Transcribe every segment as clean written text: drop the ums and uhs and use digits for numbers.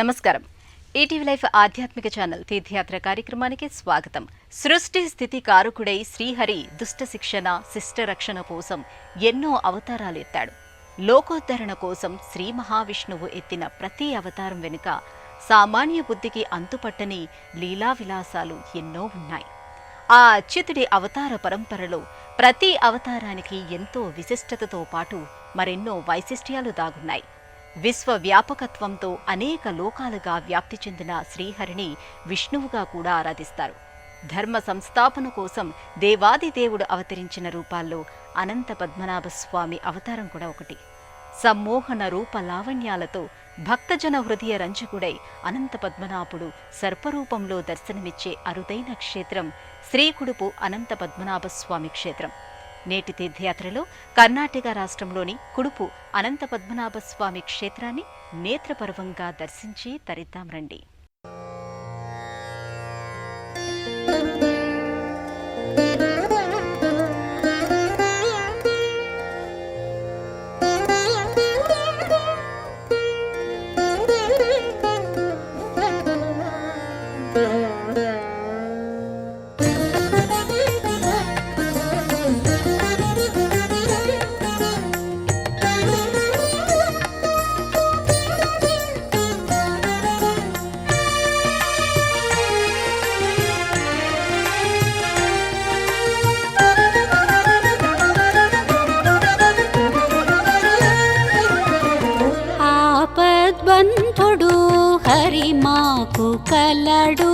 నమస్కారం. ETV life ఆధ్యాత్మిక channel తీర్థయాత్ర కార్యక్రమానికి స్వాగతం. సృష్టి స్థితి కారకుడై శ్రీహరి దుష్ట శిక్షణ శిష్ట రక్షణ కోసం ఎన్నో అవతారాలు ఎత్తాడు. లోకోద్ధరణ కోసం శ్రీ మహావిష్ణువు ఎత్తిన ప్రతి అవతారం వెనుక సామాన్య బుద్ధికి అంతుపట్టని లీలా విలాసాలు ఎన్నో ఉన్నాయి. ఆ అచ్యుతుడి అవతార పరంపరలో ప్రతి అవతారానికి ఎంతో విశిష్టతతో పాటు మరెన్నో వైశిష్ట్యాలు దాగున్నాయి. విశ్వవ్యాపకత్వంతో అనేక లోకాలుగా వ్యాప్తి చెందిన శ్రీహరిని విష్ణువుగా కూడా ఆరాధిస్తారు. ధర్మ సంస్థాపన కోసం దేవాది దేవుడు అవతరించిన రూపాల్లో అనంత పద్మనాభ స్వామి అవతారం కూడా ఒకటి. సమ్మోహన రూప లావణ్యాలతో భక్తజన హృదయ రంజకుడై అనంత పద్మనాభుడు సర్పరూపంలో దర్శనమిచ్చే అరుదైన క్షేత్రం శ్రీకుడుపు అనంత పద్మనాభ స్వామి క్షేత్రం. నేటి తీర్థయాత్రలో కర్ణాటక రాష్ట్రంలోని కుడుపు అనంత పద్మనాభ స్వామి క్షేత్రాన్ని నేత్రపర్వంగా దర్శించి తరిద్దాం రండి. హరి మాకు కలడు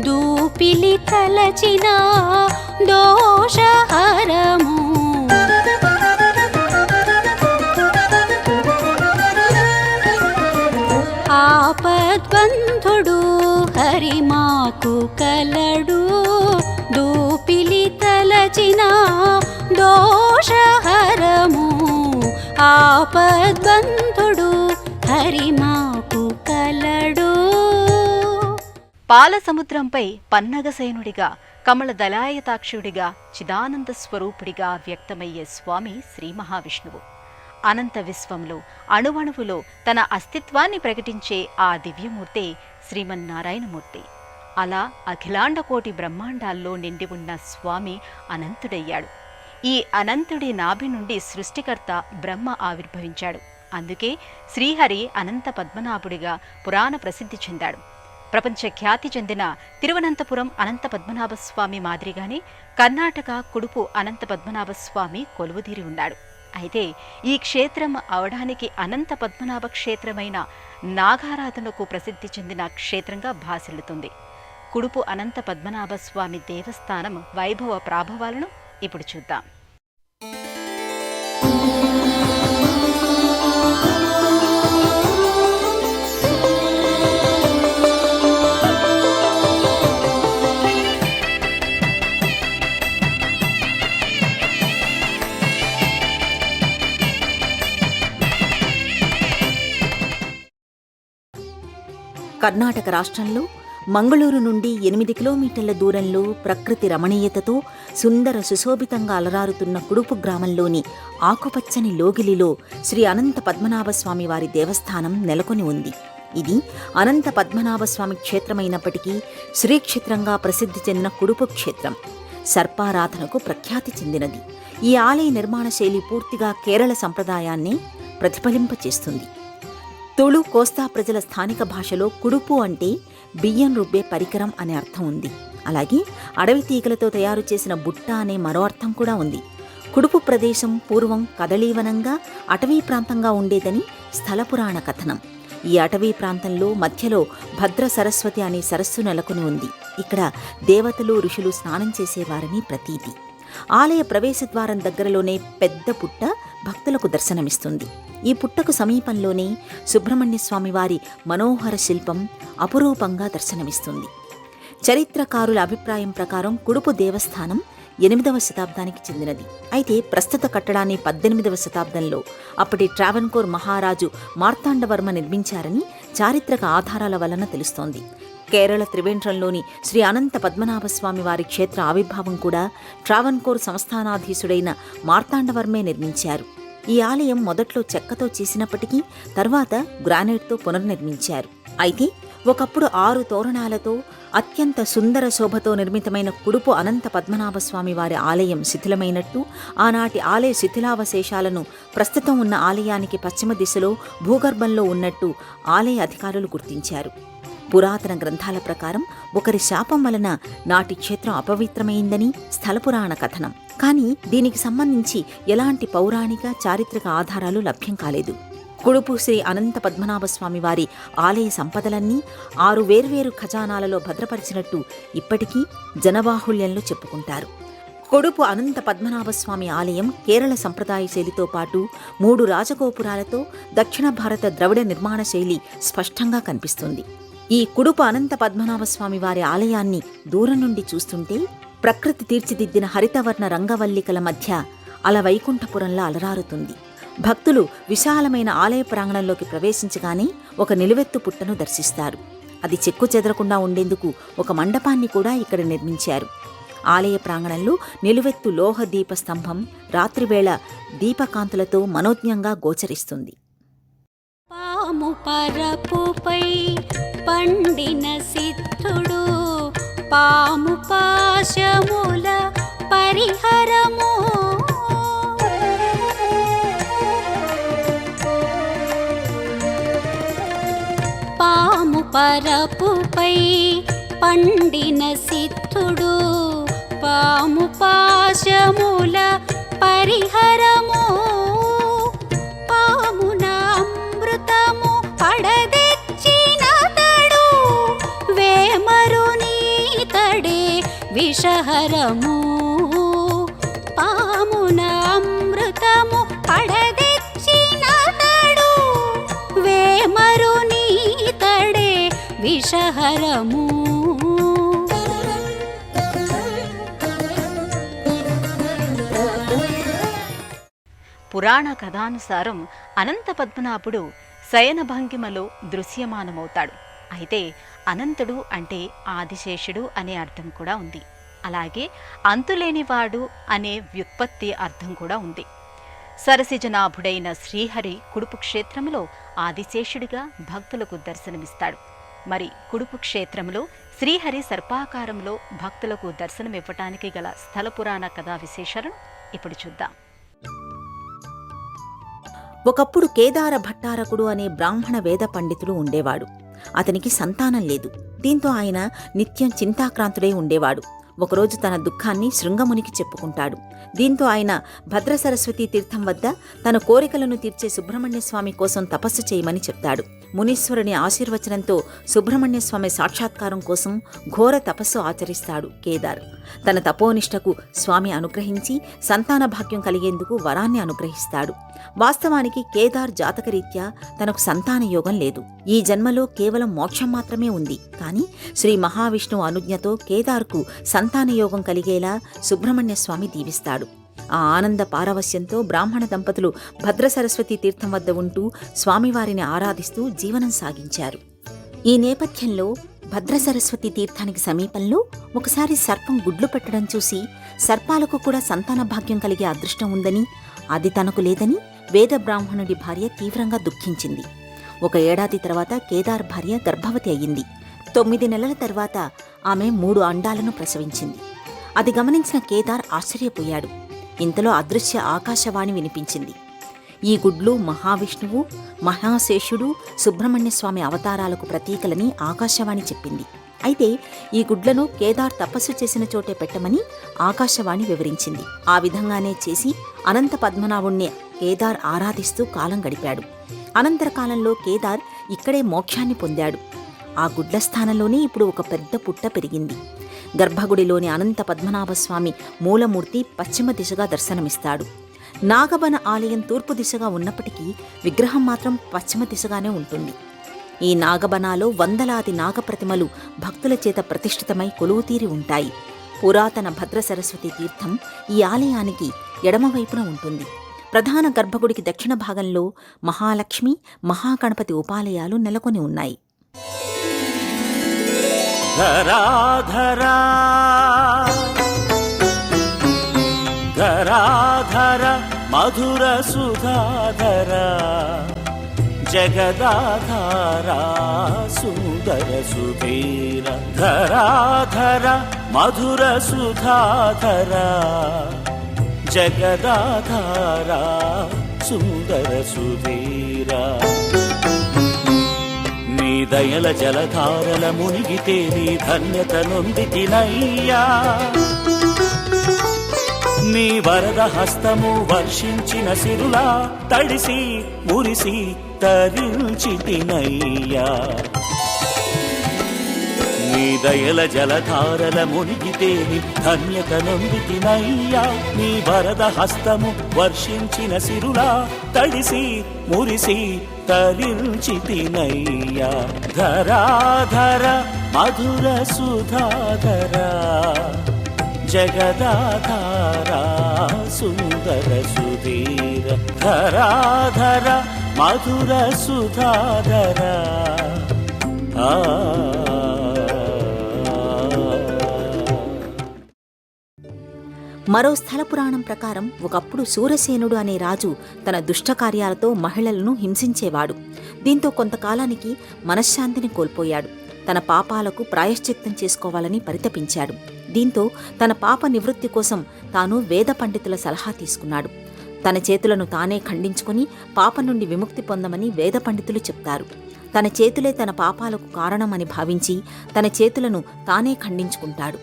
దూపిలి తలచిన దోషహరము. ఆపద్బంధుడు హరి మాకు కలడు దూపిలి తలచిన దోషహరము. ఆపద్బంధుడు హరి మాకు కలడు. పాల సముద్రంపై పన్నగసేనుడిగా కమలదలాయతాక్షుడిగా చిదానంద స్వరూపుడిగా వ్యక్తమయ్యే స్వామి శ్రీ మహావిష్ణువు. అనంత విశ్వంలో అణువణువులో తన అస్తిత్వాన్ని ప్రకటించే ఆ దివ్యమూర్తే శ్రీమన్నారాయణమూర్తి. అలా అఖిలాండకోటి బ్రహ్మాండాల్లో నిండి ఉన్న స్వామి అనంతుడయ్యాడు. ఈ అనంతుడి నాభి నుండి సృష్టికర్త బ్రహ్మ ఆవిర్భవించాడు. అందుకే శ్రీహరి అనంత పద్మనాభుడిగా పురాణ ప్రసిద్ధి చెందాడు. ప్రపంచ ఖ్యాతి చెందిన తిరువనంతపురం అనంత పద్మనాభ స్వామి మాదిరిగానే కర్ణాటక కుడుపు అనంత పద్మనాభ స్వామి కొలువుదీరి ఉన్నాడు. అయితే ఈ క్షేత్రం అవడానికి అనంత పద్మనాభ క్షేత్రమైన నాగారాధనకు ప్రసిద్ధి చెందిన క్షేత్రంగా భాసిల్లుతుంది. కుడుపు అనంత పద్మనాభ స్వామి దేవస్థానం వైభవ ప్రాభవాలను ఇప్పుడు చూద్దాం. కర్ణాటక రాష్ట్రంలో మంగళూరు నుండి 8 కిలోమీటర్ల దూరంలో ప్రకృతి రమణీయతతో సుందర సుశోభితంగా అలరారుతున్న కుడుపు గ్రామంలోని ఆకుపచ్చని లోగిలిలో శ్రీ అనంత పద్మనాభస్వామి వారి దేవస్థానం నెలకొని ఉంది. ఇది అనంత పద్మనాభస్వామి క్షేత్రమైనప్పటికీ శ్రీక్షేత్రంగా ప్రసిద్ధి చెందిన కుడుపు క్షేత్రం సర్పారాధనకు ప్రఖ్యాతి చెందినది. ఈ ఆలయ నిర్మాణ శైలి పూర్తిగా కేరళ సంప్రదాయాన్ని ప్రతిఫలింపచేస్తుంది. తుళు కోస్తా ప్రజల స్థానిక భాషలో కుడుపు అంటే బియ్యం రుబ్బే పరికరం అనే అర్థం ఉంది. అలాగే అడవి తీగలతో తయారు చేసిన బుట్ట అనే మరో అర్థం కూడా ఉంది. కుడుపు ప్రదేశం పూర్వం కదలీవనంగా అటవీ ప్రాంతంగా ఉండేదని స్థల పురాణ కథనం. ఈ అటవీ ప్రాంతంలో మధ్యలో భద్ర సరస్వతి అనే సరస్సు నెలకొని ఉంది. ఇక్కడ దేవతలు ఋషులు స్నానం చేసేవారని ప్రతీతి. ఆలయ ప్రవేశద్వారం దగ్గరలోనే పెద్ద పుట్ట భక్తులకు దర్శనమిస్తుంది. ఈ పుట్టకు సమీపంలోనే సుబ్రహ్మణ్య స్వామి వారి మనోహర శిల్పం అపురూపంగా దర్శనమిస్తుంది. చరిత్రకారుల అభిప్రాయం ప్రకారం కుడుపు దేవస్థానం 8వ శతాబ్దానికి చెందినది. అయితే ప్రస్తుత కట్టడాన్ని 18వ శతాబ్దంలో అప్పటి ట్రావెన్కోర్ మహారాజు మార్తాండవర్మ నిర్మించారని చారిత్రక ఆధారాల వలన తెలుస్తోంది. కేరళ త్రివేంద్రంలోని శ్రీ అనంత పద్మనాభస్వామి వారి క్షేత్ర ఆవిర్భావం కూడా ట్రావెన్కోర్ సంస్థానాధీశుడైన మార్తాండవర్మే నిర్మించారు. ఈ ఆలయం మొదట్లో చెక్కతో చేసినప్పటికీ తర్వాత గ్రానైట్తో పునర్నిర్మించారు. అయితే ఒకప్పుడు 6 తోరణాలతో అత్యంత సుందర శోభతో నిర్మితమైన కుడుపు అనంత పద్మనాభస్వామి వారి ఆలయం శిథిలమైనట్టు, ఆనాటి ఆలయ శిథిలావశేషాలను ప్రస్తుతం ఉన్న ఆలయానికి పశ్చిమ దిశలో భూగర్భంలో ఉన్నట్టు ఆలయ అధికారులు గుర్తించారు. పురాతన గ్రంథాల ప్రకారం ఒకరి శాపం వలన నాటి క్షేత్రం అపవిత్రమైందని స్థలపురాణ కథనం. కానీ దీనికి సంబంధించి ఎలాంటి పౌరాణిక చారిత్రక ఆధారాలు లభ్యం కాలేదు. కుడుపు శ్రీ అనంత పద్మనాభస్వామి వారి ఆలయ సంపదలన్నీ 6 వేర్వేరు ఖజానాలలో భద్రపరిచినట్టు ఇప్పటికీ జనబాహుళ్యంలో చెప్పుకుంటారు. కుడుపు అనంత పద్మనాభస్వామి ఆలయం కేరళ సంప్రదాయ శైలితో పాటు 3 రాజగోపురాలతో దక్షిణ భారత ద్రవిడ నిర్మాణ శైలి స్పష్టంగా కనిపిస్తుంది. ఈ కుడుపు అనంత పద్మనాభస్వామి వారి ఆలయాన్ని దూరం నుండి చూస్తుంటే ప్రకృతి తీర్చిదిద్దిన హరితవర్ణ రంగవల్లికల మధ్య అలవైకుంఠపురంలా అలరారుతుంది. భక్తులు విశాలమైన ఆలయ ప్రాంగణంలోకి ప్రవేశించగానే ఒక నిలువెత్తు పుట్టను దర్శిస్తారు. అది చెక్కు చెదరకుండా ఉండేందుకు ఒక మండపాన్ని కూడా ఇక్కడ నిర్మించారు. ఆలయ ప్రాంగణంలో నిలువెత్తు లోహ దీప స్తంభం రాత్రివేళ దీపకాంతులతో మనోజ్ఞంగా గోచరిస్తుంది. పాము పరపుపై పండిన సిద్ధుడు పాము పాశముల పరిహరము పాము పరపుపై పండిన సిద్ధుడు పాము పాశముల పరిహరము పామున అమృతము పడదెచ్చినతడు వేమరుని తడే విషహరము పామున అమృతము పడదెచ్చినతడు వేమరుని తడే విషహరము. పురాణ కథానుసారం అనంత పద్మనాభుడు శయన భంగిమలో దృశ్యమానమవుతాడు. అయితే అనంతుడు అంటే ఆదిశేషుడు అనే అర్థం కూడా ఉంది. అలాగే అంతులేనివాడు అనే వ్యుత్పత్తి అర్థం కూడా ఉంది. సరసిజనాభుడైన శ్రీహరి కుడుపు క్షేత్రంలో ఆదిశేషుడిగా భక్తులకు దర్శనమిస్తాడు. మరి కుడుపు క్షేత్రంలో శ్రీహరి సర్పాకారంలో భక్తులకు దర్శనమివ్వటానికి గల స్థల పురాణ కథా విశేషాలను ఇప్పుడు చూద్దాం. ఒకప్పుడు కేదార భట్టారకుడు అనే బ్రాహ్మణ వేద పండితుడు ఉండేవాడు. అతనికి సంతానం లేదు. దీంతో ఆయన నిత్యం చింతాక్రాంతుడై ఉండేవాడు. ఒకరోజు తన దుఃఖాన్ని శృంగమునికి చెప్పుకుంటాడు. దీంతో ఆయన భద్ర సరస్వతీ తీర్థం వద్ద తన కోరికలను తీర్చే సుబ్రహ్మణ్యస్వామి కోసం తపస్సు చేయమని చెప్తాడు. మునీశ్వరుని ఆశీర్వచనంతో సుబ్రహ్మణ్యస్వామి సాక్షాత్కారం కోసం ఘోర తపస్సు ఆచరిస్తాడు కేదార్. తన తపోనిష్టకు స్వామి అనుగ్రహించి సంతాన భాగ్యం కలిగేందుకు వరాన్ని అనుగ్రహిస్తాడు. వాస్తవానికి కేదార్ జాతకరీత్యా తనకు సంతాన యోగం లేదు. ఈ జన్మలో కేవలం మోక్షం మాత్రమే ఉంది. కానీ శ్రీ మహావిష్ణువు అనుజ్ఞతో కేదార్కు సంతాన యోగం కలిగేలా సుబ్రహ్మణ్యస్వామి దీవిస్తాడు. ఆ ఆనంద పారవస్యంతో బ్రాహ్మణ దంపతులు భద్ర సరస్వతీ తీర్థం వద్ద ఉంటూ స్వామివారిని ఆరాధిస్తూ జీవనం సాగించారు. ఈ నేపథ్యంలో భద్ర సరస్వతీ తీర్థానికి సమీపంలో ఒకసారి సర్పం గుడ్లు పెట్టడం చూసి సర్పాలకు కూడా సంతాన భాగ్యం కలిగే అదృష్టం ఉందని, అది తనకు లేదని వేద బ్రాహ్మణుడి భార్య తీవ్రంగా దుఃఖించింది. 1 ఏడాది తర్వాత కేదార్ భార్య గర్భవతి అయ్యింది. 9 నెలల తర్వాత ఆమె 3 అండాలను ప్రసవించింది. అది గమనించిన కేదార్ ఆశ్చర్యపోయాడు. ఇంతలో అదృశ్య ఆకాశవాణి వినిపించింది. ఈ గుడ్లు మహావిష్ణువు, మహాశేషుడు, సుబ్రహ్మణ్యస్వామి అవతారాలకు ప్రతీకలని ఆకాశవాణి చెప్పింది. అయితే ఈ గుడ్లను కేదార్ తపస్సు చేసిన చోటే పెట్టమని ఆకాశవాణి వివరించింది. ఆ విధంగానే చేసి అనంత పద్మనాభుణ్ణి కేదార్ ఆరాధిస్తూ కాలం గడిపాడు. అనంతర కాలంలో కేదార్ ఇక్కడే మోక్షాన్ని పొందాడు. ఆ గుడ్ల స్థానంలోనే ఇప్పుడు ఒక పెద్ద పుట్ట పెరిగింది. గర్భగుడిలోని అనంత పద్మనాభస్వామి మూలమూర్తి పశ్చిమ దిశగా దర్శనమిస్తాడు. నాగబన ఆలయం తూర్పు దిశగా ఉన్నప్పటికీ విగ్రహం మాత్రం పశ్చిమ దిశగానే ఉంటుంది. ఈ నాగబనాలో వందలాది నాగప్రతిమలు భక్తుల చేత ప్రతిష్ఠితమై కొలువుతీరి ఉంటాయి. పురాతన భద్ర సరస్వతి తీర్థం ఈ ఆలయానికి ఎడమవైపున ఉంటుంది. ప్రధాన గర్భగుడికి దక్షిణ భాగంలో మహాలక్ష్మి, మహాగణపతి ఉపాలయాలు నెలకొని ఉన్నాయి. ధరాధరా ధరాధర మధుర సుధాధర జగదాధారా సుందర సుధీర ధరాధర మధుర సుధాధరా జగదాధారా సుందర సుధీరా నీ దయల జలధారల మునిగితే నీ ధన్యత నొందితినయ్యా నీ వరద హస్తము వర్షించిన సిరులా తడిసి మురిసి తరించితినయ్యా నీ దయల జలధారల మునిగితే నీ ధన్యత నొందితినయ్యా నీ వరద హస్తము వర్షించిన సిరులా తడిసి మురిసి తరించితినయ్యా ధరాధర మధుర సుధాధరా జగదాధారా సుందర సుధీర ధరాధర మధుర సుధాధరా మరో స్థల పురాణం ప్రకారం ఒకప్పుడు శూరసేనుడు అనే రాజు తన దుష్టకార్యాలతో మహిళలను హింసించేవాడు. దీంతో కొంతకాలానికి మనశ్శాంతిని కోల్పోయాడు. తన పాపాలకు ప్రాయశ్చిత్తం చేసుకోవాలని పరితపించాడు. దీంతో తన పాప నివృత్తి కోసం తాను వేద పండితుల సలహా తీసుకున్నాడు. తన చేతులను తానే ఖండించుకుని పాప నుండి విముక్తి పొందమని వేద పండితులు చెప్తారు. తన చేతులే తన పాపాలకు కారణమని భావించి తన చేతులను తానే ఖండించుకుంటాడు.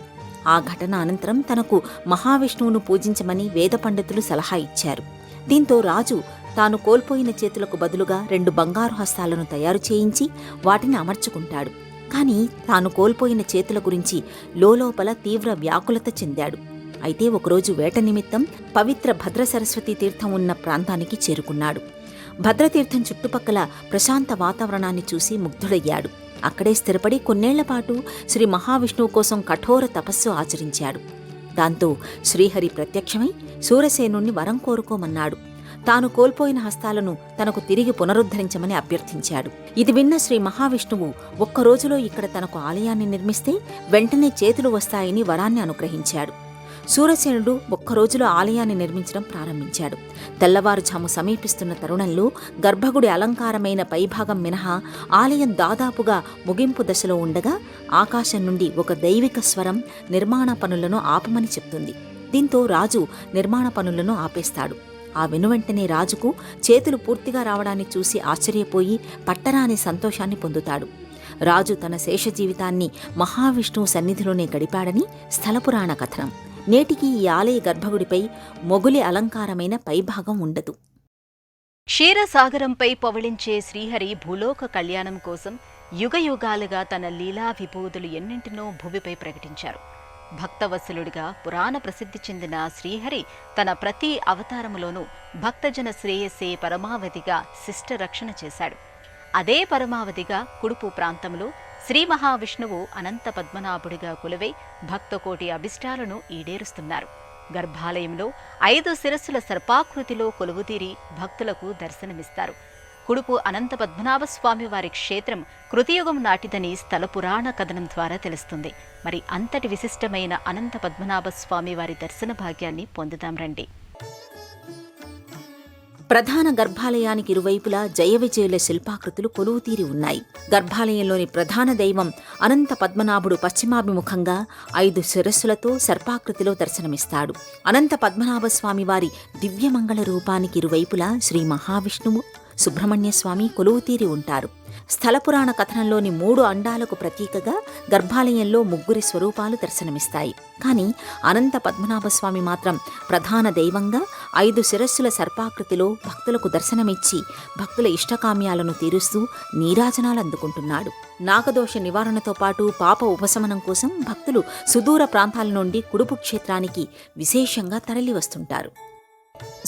ఆ ఘటన అనంతరం తనకు మహావిష్ణువును పూజించమని వేద పండితులు సలహా ఇచ్చారు. దీంతో రాజు తాను కోల్పోయిన చేతులకు బదులుగా 2 బంగారు హస్తాలను తయారు చేయించి వాటిని అమర్చుకుంటాడు. కానీ తాను కోల్పోయిన చేతుల గురించి లోలోపల తీవ్ర వ్యాకులత చెందాడు. అయితే ఒకరోజు వేట నిమిత్తం పవిత్ర భద్ర సరస్వతీ తీర్థం ఉన్న ప్రాంతానికి చేరుకున్నాడు. భద్రతీర్థం చుట్టుపక్కల ప్రశాంత వాతావరణాన్ని చూసి ముగ్ధుడయ్యాడు. అక్కడే స్థిరపడి కొన్నేళ్లపాటు శ్రీ మహావిష్ణువు కోసం కఠోర తపస్సు ఆచరించాడు. దాంతో శ్రీహరి ప్రత్యక్షమై శూరసేనుణ్ణి వరం కోరుకోమన్నాడు. తాను కోల్పోయిన హస్తాలను తనకు తిరిగి పునరుద్ధరించమని అభ్యర్థించాడు. ఇది విన్న శ్రీ మహావిష్ణువు ఒక్కరోజులో ఇక్కడ తనకు ఆలయాన్ని నిర్మిస్తే వెంటనే చేతులు వస్తాయని వరాన్ని అనుగ్రహించాడు. శూరసేనుడు ఒక్కరోజులో ఆలయాన్ని నిర్మించడం ప్రారంభించాడు. తెల్లవారుజాము సమీపిస్తున్న తరుణంలో గర్భగుడి అలంకారమైన పైభాగం మినహా ఆలయం దాదాపుగా ముగింపు దశలో ఉండగా ఆకాశం నుండి ఒక దైవిక స్వరం నిర్మాణ పనులను ఆపమని చెప్తుంది. దీంతో రాజు నిర్మాణ పనులను ఆపేస్తాడు. ఆ వెనువెంటనే రాజుకు చేతులు పూర్తిగా రావడాన్ని చూసి ఆశ్చర్యపోయి పట్టరాని సంతోషాన్ని పొందుతాడు. రాజు తన శేష జీవితాన్ని మహావిష్ణువు సన్నిధిలోనే గడిపాడని స్థలపురాణ కథనం. నేటికి ఈ ఆలయ గర్భగుడిపై మొగులి అలంకారమైన పైభాగం ఉండదు. క్షీరసాగరంపై పవళించే శ్రీహరి భూలోక కళ్యాణం కోసం యుగయుగాలుగా తన లీలా విభూతులు ఎన్నింటినో భూమిపై ప్రకటించారు. భక్తవత్సలుడిగా పురాణ ప్రసిద్ధి చెందిన శ్రీహరి తన ప్రతి అవతారములోనూ భక్తజన శ్రేయస్సే పరమావధిగా శిష్ట రక్షణ చేశాడు. అదే పరమావధిగా కుడుపు ప్రాంతంలో శ్రీ మహావిష్ణువు అనంత పద్మనాభుడిగా కొలువై భక్తకోటి అభిష్టాలను ఈడేరుస్తున్నారు. గర్భాలయంలో 5 శిరస్సుల సర్పాకృతిలో కొలువుతీరి భక్తులకు దర్శనమిస్తారు. కుడుపు అనంత పద్మనాభ స్వామి వారి క్షేత్రం కృతయుగం నాటిదని స్థల పురాణ కథనం ద్వారా తెలుస్తుంది. మరి అంతటి విశిష్టమైన అనంత పద్మనాభ స్వామి వారి దర్శన భాగ్యాన్ని పొందుదాం రండి. ప్రధాన గర్భాలయానికి ఇరువైపులా జయ విజయుల శిల్పాకృతులు కొలువుతీరి ఉన్నాయి. గర్భాలయంలోని ప్రధాన దైవం అనంత పద్మనాభుడు పశ్చిమాభిముఖంగా 5 శిరస్సులతో సర్పాకృతిలో దర్శనమిస్తాడు. అనంత పద్మనాభ స్వామి వారి దివ్యమంగళ రూపానికి ఇరువైపులా శ్రీ మహావిష్ణువు, సుబ్రహ్మణ్య స్వామి కొలువుతీరి ఉంటారు. స్థలపురాణ కథనంలోని 3 అండాలకు ప్రతీకగా గర్భాలయంలో 3 స్వరూపాలు దర్శనమిస్తాయి. కానీ అనంత పద్మనాభస్వామి మాత్రం ప్రధాన దైవంగా 5 శిరస్సుల సర్పాకృతిలో భక్తులకు దర్శనమిచ్చి భక్తుల ఇష్టకామ్యాలను తీరుస్తూ నీరాజనాలు అందుకుంటున్నాడు. నాగదోష నివారణతో పాటు పాప ఉపశమనం కోసం భక్తులు సుదూర ప్రాంతాల నుండి కుడుపు క్షేత్రానికి విశేషంగా తరలి వస్తుంటారు.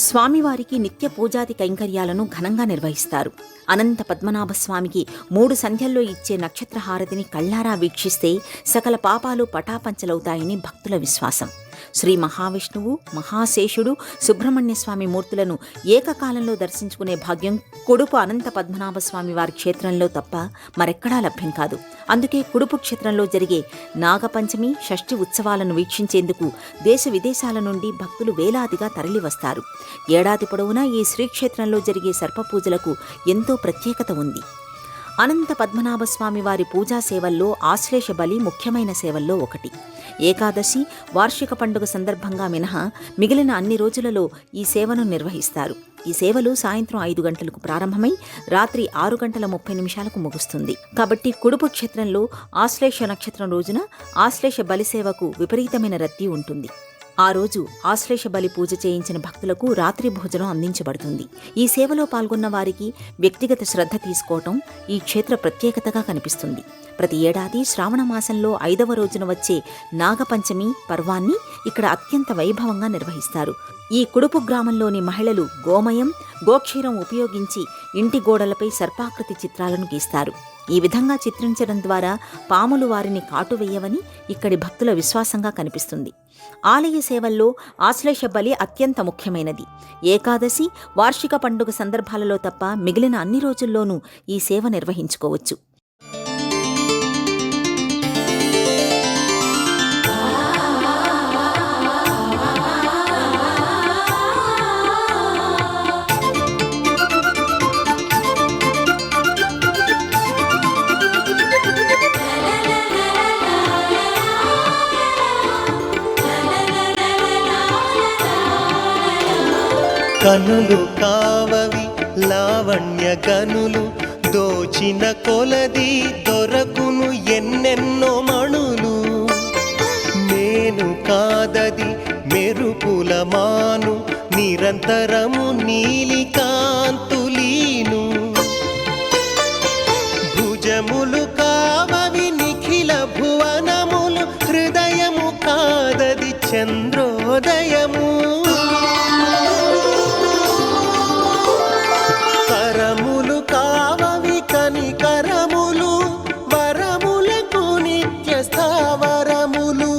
స్వామివారికి నిత్య పూజాది కైంకర్యాలను ఘనంగా నిర్వహిస్తారు. అనంత పద్మనాభస్వామికి 3 సంధ్యల్లో ఇచ్చే నక్షత్రహారతిని కళ్లారా వీక్షిస్తే సకల పాపాలు పటాపంచలవుతాయని భక్తుల విశ్వాసం. శ్రీ మహావిష్ణువు, మహాశేషుడు, సుబ్రహ్మణ్య స్వామి మూర్తులను ఏకకాలంలో దర్శించుకునే భాగ్యం కుడుపు అనంత పద్మనాభ స్వామి వారి క్షేత్రంలో తప్ప మరెక్కడా లభ్యం కాదు. అందుకే కుడుపు క్షేత్రంలో జరిగే నాగపంచమి, షష్ఠి ఉత్సవాలను వీక్షించేందుకు దేశ విదేశాల నుండి భక్తులు వేలాదిగా తరలివస్తారు. ఏడాది పొడవునా ఈ శ్రీక్షేత్రంలో జరిగే సర్పపూజలకు ఎంతో ప్రత్యేకత ఉంది. అనంత పద్మనాభ స్వామి వారి పూజా సేవల్లో ఆశ్లేష బలి ముఖ్యమైన సేవల్లో ఒకటి. ఏకాదశి, వార్షిక పండుగ సందర్భంగా మినహా మిగిలిన అన్ని రోజులలో ఈ సేవను నిర్వహిస్తారు. ఈ సేవలు సాయంత్రం 5 గంటలకు ప్రారంభమై రాత్రి 6:30 ముగుస్తుంది. కాబట్టి కుడుపు క్షేత్రంలో ఆశ్లేష నక్షత్రం రోజున ఆశ్లేష బలి సేవకు విపరీతమైన రద్దీ ఉంటుంది. ఆ రోజు ఆశ్లేష బలి పూజ చేయించిన భక్తులకు రాత్రి భోజనం అందించబడుతుంది. ఈ సేవలో పాల్గొన్న వారికి వ్యక్తిగత శ్రద్ధ తీసుకోవటం ఈ క్షేత్ర ప్రత్యేకతగా కనిపిస్తుంది. ప్రతి ఏడాది శ్రావణ మాసంలో 5వ రోజున వచ్చే నాగపంచమి పర్వాన్ని ఇక్కడ అత్యంత వైభవంగా నిర్వహిస్తారు. ఈ కుడుపు గ్రామంలోని మహిళలు గోమయం, గోక్షీరం ఉపయోగించి ఇంటి గోడలపై సర్పాకృతి చిత్రాలను గీస్తారు. ఈ విధంగా చిత్రించడం ద్వారా పాములు వారిని కాటువేయవని ఇక్కడి భక్తుల విశ్వాసంగా కనిపిస్తుంది. ఆలయ సేవల్లో ఆశ్లేష బలి అత్యంత ముఖ్యమైనది. ఏకాదశి, వార్షిక పండుగ సందర్భాలలో తప్ప మిగిలిన అన్ని రోజుల్లోనూ ఈ సేవ నిర్వహించుకోవచ్చు. కనులు కావవి లావణ్య గనులు, దోచిన కొలది దొరకును ఎన్నెన్నో మణులు. నేను కాదది మెరుపుల మాను, నిరంతరము నీలి కాంతులీను. భుజములు కావవి నిఖిల భువనములు, హృదయము కాదది చంద్రోదయము. కరములు కావవి కనికరములు, వరములకు నిత్య స్థావరములు.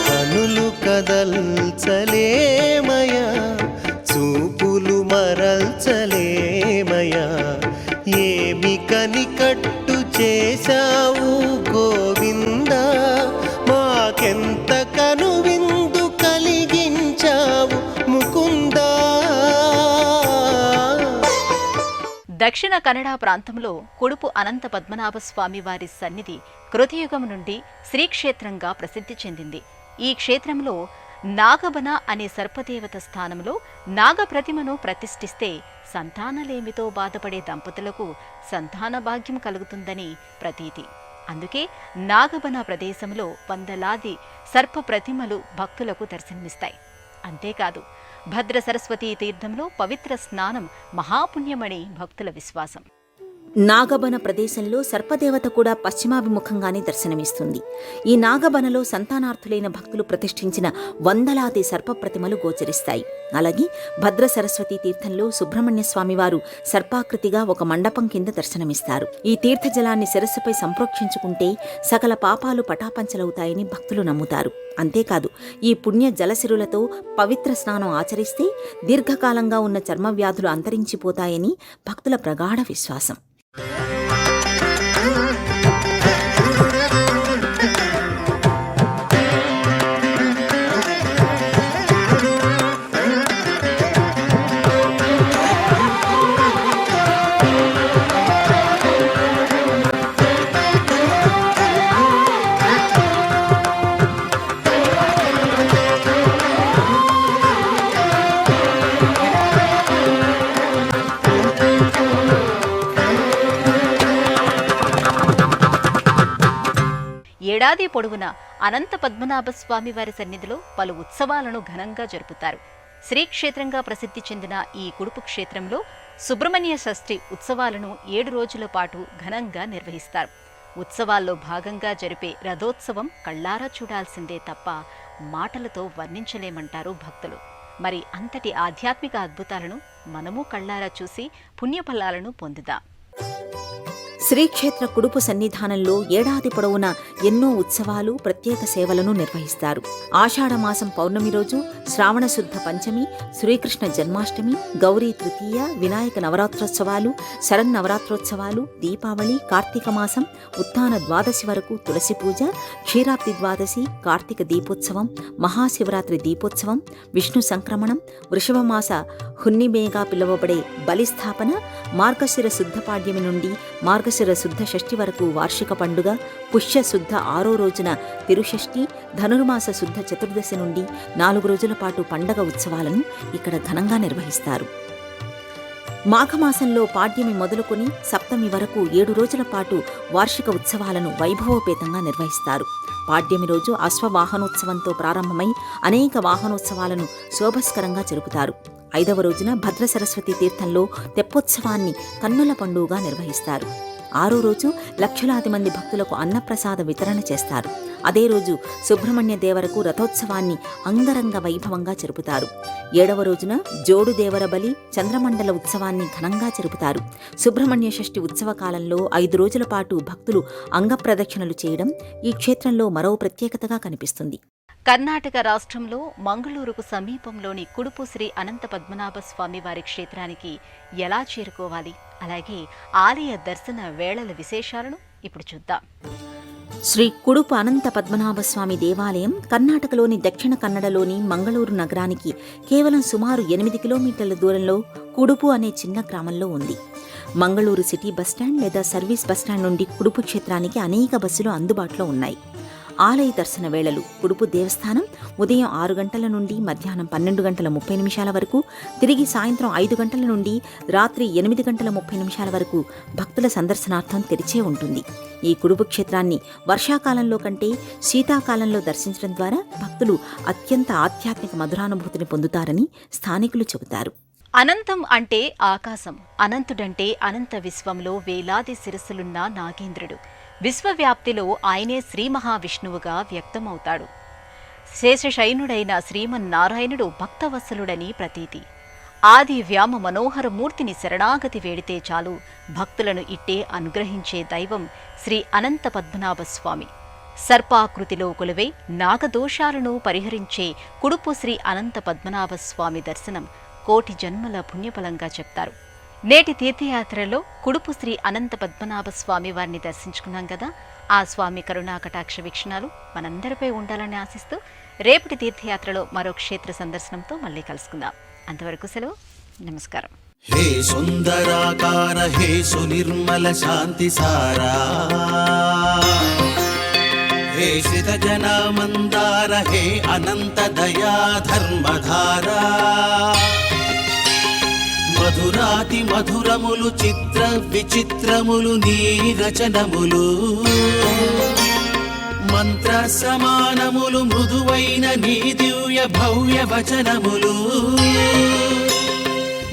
కనులు కదల్చలేమయా, చూపులు మరల్చలేమయా. ఏమి కనికట్టు చేశావు గోవిందా, మాకెంత కనువిందు కలిగించావు ముకుందా. దక్షిణ కన్నడ ప్రాంతంలో కుడుపు అనంత పద్మనాభ స్వామి వారి సన్నిధి కృతయుగం నుండి శ్రీక్షేత్రంగా ప్రసిద్ధి చెందింది. ఈ క్షేత్రంలో నాగబన అనే సర్పదేవత స్థానంలో నాగప్రతిమను ప్రతిష్ఠిస్తే సంతానలేమితో బాధపడే దంపతులకు సంతాన భాగ్యం కలుగుతుందని ప్రతీతి. అందుకే నాగబన ప్రదేశంలో వందలాది సర్ప ప్రతిమలు భక్తులకు దర్శనమిస్తాయి. అంతేకాదు, భద్ర సరస్వతీ తీర్థంలో పవిత్ర స్నానం మహాపుణ్యమని భక్తుల విశ్వాసం. నాగబన ప్రదేశంలో సర్పదేవత కూడా పశ్చిమాభిముఖంగానే దర్శనమిస్తుంది. ఈ నాగబనలో సంతానార్థులైన భక్తులు ప్రతిష్ఠించిన వందలాది సర్పప్రతిమలు గోచరిస్తాయి. అలాగే భద్ర సరస్వతీ తీర్థంలో సుబ్రహ్మణ్య స్వామివారు సర్పాకృతిగా ఒక మండపం కింద దర్శనమిస్తారు. ఈ తీర్థజలాన్ని శిరస్సుపై సంప్రోక్షించుకుంటే సకల పాపాలు పటాపంచలవుతాయని భక్తులు నమ్ముతారు. అంతేకాదు, ఈ పుణ్య జలసిరులతో పవిత్ర స్నానం ఆచరిస్తే దీర్ఘకాలంగా ఉన్న చర్మ వ్యాధులు అంతరించిపోతాయని భక్తుల ప్రగాఢ విశ్వాసం. ఏడాది పొడవునా అనంత పద్మనాభ స్వామి వారి సన్నిధిలో పలు ఉత్సవాలను ఘనంగా జరుపుతారు. శ్రీక్షేత్రంగా ప్రసిద్ధి చెందిన ఈ కుడుపు క్షేత్రంలో సుబ్రహ్మణ్య షష్ఠి ఉత్సవాలను 7 రోజుల పాటు ఘనంగా నిర్వహిస్తారు. ఉత్సవాల్లో భాగంగా జరిపే రథోత్సవం కళ్ళారా చూడాల్సిందే తప్ప మాటలతో వర్ణించలేమంటారు భక్తులు. మరి అంతటి ఆధ్యాత్మిక అద్భుతాలను మనము కళ్ళారా చూసి పుణ్యఫలాలను పొందుదాం. శ్రీక్షేత్ర కుడుపు సన్నిధానంలో ఏడాది పొడవునా ఎన్నో ఉత్సవాలు, ప్రత్యేక సేవలను నిర్వహిస్తారు. ఆషాఢమాసం పౌర్ణమి రోజు, శ్రావణ శుద్ధ పంచమి, శ్రీకృష్ణ జన్మాష్టమి, గౌరీ తృతీయ, వినాయక నవరాత్రోత్సవాలు, శరన్నవరాత్రోత్సవాలు, దీపావళి, కార్తీక మాసం, ఉత్తాన ద్వాదశి వరకు తులసి పూజ, క్షీరాబ్ది ద్వాదశి, కార్తీక దీపోత్సవం, మహాశివరాత్రి దీపోత్సవం, విష్ణు సంక్రమణం, వృషభమాస హున్నిమేగా పిలువబడే బలిస్థాపన, మార్గశిర శుద్ధ పాడ్యమి నుండి మార్గశిర శుద్ధ షష్ఠి వరకు వార్షిక పండుగ, పుష్య శుద్ధ 6వ రోజున తిరుషష్ఠి, ధనుర్మాస శుద్ధ చతుర్దశి నుండి 4 రోజుల పాటు పండగ ఉత్సవాలను ఇక్కడ ఘనంగా నిర్వహిస్తారు. మాఘమాసంలో పాడ్యమి మొదలుకొని సప్తమి వరకు 7 రోజుల పాటు వార్షిక ఉత్సవాలను వైభవోపేతంగా నిర్వహిస్తారు. పాడ్యమి రోజు అశ్వవాహనోత్సవంతో ప్రారంభమై అనేక వాహనోత్సవాలను శోభస్కరంగా జరుపుతారు. 5వ రోజున భద్ర సరస్వతి తీర్థంలో తెప్పోత్సవాన్ని కన్నుల పండుగగా నిర్వహిస్తారు. 6వ రోజు లక్షలాది మంది భక్తులకు అన్నప్రసాద వితరణ చేస్తారు. అదే రోజు సుబ్రహ్మణ్య దేవరకు రథోత్సవాన్ని అంగరంగ వైభవంగా జరుపుతారు. 7వ రోజున జోడు దేవర బలి, చంద్రమండల ఉత్సవాన్ని ఘనంగా జరుపుతారు. సుబ్రహ్మణ్య షష్ఠి ఉత్సవ కాలంలో 5 రోజుల పాటు భక్తులు అంగప్రదక్షిణలు చేయడం ఈ క్షేత్రంలో మరో ప్రత్యేకతగా కనిపిస్తుంది. కర్ణాటక రాష్ట్రంలో మంగళూరుకు సమీపంలోని కుడుపు శ్రీ అనంత పద్మనాభ స్వామి వారి క్షేత్రానికి ఎలా చేరుకోవాలి, అలాగే ఆలయ దర్శన వేళల విశేషాలను ఇప్పుడు చూద్దాం. శ్రీ కుడుపు అనంత పద్మనాభస్వామి దేవాలయం కర్ణాటకలోని దక్షిణ కన్నడలోని మంగళూరు నగరానికి కేవలం సుమారు 8 కిలోమీటర్ల దూరంలో కుడుపు అనే చిన్న గ్రామంలో ఉంది. మంగళూరు సిటీ బస్టాండ్ లేదా సర్వీస్ బస్టాండ్ నుండి కుడుపు క్షేత్రానికి అనేక బస్సులు అందుబాటులో ఉన్నాయి. ఆలయ దర్శన వేళలు: కుడుపు దేవస్థానం ఉదయం 6 గంటల నుండి మధ్యాహ్నం 12 గంటల 30 నిమిషాల వరకు, తిరిగి సాయంత్రం 5 గంటల నుండి రాత్రి 8 గంటల 30 నిమిషాల వరకు భక్తుల సందర్శనార్థం తెరిచే ఉంటుంది. ఈ కుడుపు క్షేత్రాన్ని వర్షాకాలంలో కంటే శీతాకాలంలో దర్శించడం ద్వారా భక్తులు అత్యంత ఆధ్యాత్మిక మధురానుభూతిని పొందుతారని స్థానికులు చెబుతారు. అనంతం అంటే ఆకాశం, అనంతుడంటే అనంత విశ్వంలో వేలాది శిరస్సులున్న నాగేంద్రుడు. విశ్వవ్యాప్తిలో ఆయనే శ్రీ మహావిష్ణువుగా వ్యక్తమవుతాడు. శేషశయనుడైన శ్రీమన్నారాయణుడు భక్తవత్సలుడని ప్రతీతి. ఆది వ్యామ మనోహర మూర్తిని శరణాగతి వేడితే చాలు భక్తులను ఇట్టే అనుగ్రహించే దైవం శ్రీ అనంత పద్మనాభ స్వామి. సర్పాకృతిలో కొలువై నాగదోషాలను పరిహరించే కుడుపు శ్రీ అనంత పద్మనాభ స్వామి దర్శనం కోటి జన్మల పుణ్యఫలంగా చెప్తారు. నేటి తీర్థయాత్రలో కుడుపు శ్రీ అనంత పద్మనాభ స్వామి వారిని దర్శించుకున్నాం కదా. ఆ స్వామి కరుణా కటాక్ష వీక్షణాలు మనందరిపై ఉండాలని ఆశిస్తూ రేపటి తీర్థయాత్రలో మరో క్షేత్ర సందర్శనంతో మళ్ళీ కలుసుకుందాం. అంతవరకు సెలవు, నమస్కారం. హే సుందరాకార, హే సునిర్మల శాంతి సారా, హే శ్రిత జన మందార, హే అనంత దయా ధర్మధారా, మధురాతి మధురములు చిత్ర విచిత్రములు నీ రచనములు, మంత్ర సమానములు మృదువైన నీ దివ్య భవ్య వచనములు,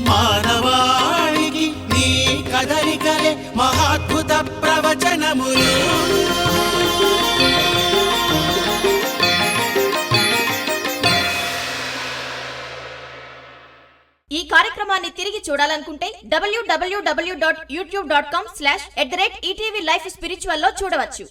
మానవాళికి నీ కదలికలే మహాద్భుత ప్రవచనములు. ఈ కార్యక్రమాన్ని తిరిగి చూడాలనుకుంటే www.youtube.com/@ETV Life Spiritual లో చూడవచ్చు.